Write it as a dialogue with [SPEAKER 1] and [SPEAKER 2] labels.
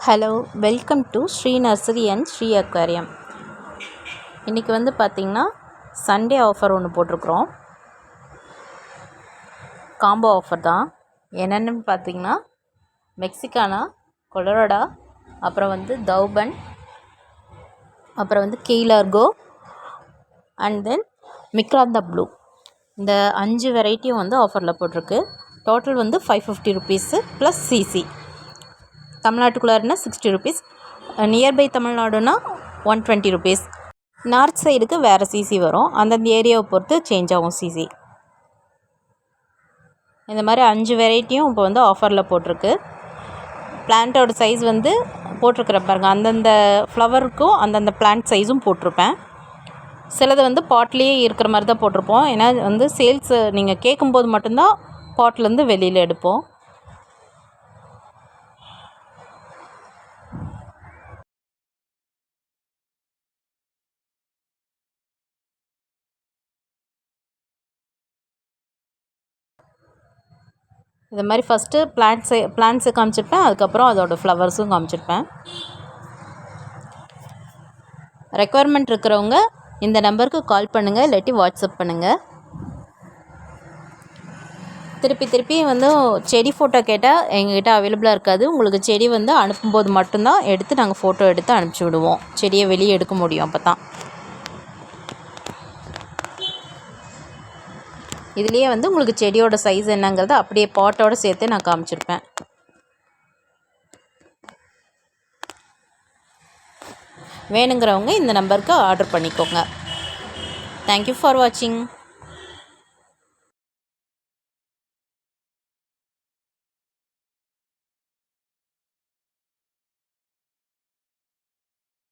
[SPEAKER 1] Hello, welcome to Sri nursery and Sri aquarium. இன்றைக்கி வந்து பார்த்திங்கன்னா சண்டே ஆஃபர் ஒன்று போட்டிருக்குறோம். காம்போ ஆஃபர் தான். என்னென்னு பார்த்திங்கன்னா மெக்சிகானா, கொலராடா, அப்புறம் வந்து தௌபன், அப்புறம் வந்து கெய்லார்கோ அண்ட் தென் மிக்ராந்தா ப்ளூ. இந்த 5 வெரைட்டியும் வந்து ஆஃபரில் போட்டிருக்கு. டோட்டல் வந்து 550 ருபீஸு ப்ளஸ் சிசி. தமிழ்நாட்டுக்குள்ளாருன்னா 60 ருபீஸ், நியர்பை தமிழ்நாடுனா 120 ருபீஸ். நார்த் சைடுக்கு வேறு சிசி வரும், அந்தந்த ஏரியாவை பொறுத்து சேஞ்ச் ஆகும் சிசி. இந்த மாதிரி 5 வெரைட்டியும் இப்போ வந்து ஆஃபரில் போட்டிருக்கு. பிளான்ட்டோட சைஸ் வந்து போட்டிருக்கிற பாருங்கள், அந்தந்த ஃப்ளவருக்கும் அந்தந்த பிளான்ட் சைஸும் போட்டிருப்பேன். சிலது வந்து பாட்லேயே இருக்கிற மாதிரி தான் போட்டிருப்போம். ஏன்னா வந்து சேல்ஸு நீங்கள் கேட்கும்போது மட்டும்தான் பாட்லேருந்து வெளியில் எடுப்போம். இது மாதிரி ஃபஸ்ட்டு பிளான்ட்ஸை காமிச்சிருப்பேன், அதுக்கப்புறம் அதோடய ஃப்ளவர்ஸும் காமிச்சிருப்பேன். ரெக்குவயர்மெண்ட் இருக்கிறவங்க இந்த நம்பருக்கு கால் பண்ணுங்கள், இல்லாட்டி வாட்ஸ்அப் பண்ணுங்கள். திருப்பி வந்து செடி ஃபோட்டோ கேட்டால் எங்ககிட்ட அவைலபிளாக இருக்காது. உங்களுக்கு செடி வந்து அனுப்பும்போது மட்டும்தான் எடுத்து நாங்கள் ஃபோட்டோ எடுத்து அனுப்பிச்சி விடுவோம். செடியை வெளியே எடுக்க முடியும். அப்போ தான் இதுலேயே வந்து உங்களுக்கு செடியோட சைஸ் என்னங்கிறத அப்படியே பாட்டோடு சேர்த்து நான் காமிச்சிருப்பேன். வேணுங்கிறவங்க இந்த நம்பருக்கு ஆர்டர் பண்ணிக்கோங்க. தேங்க்யூ ஃபார் வாட்சிங்.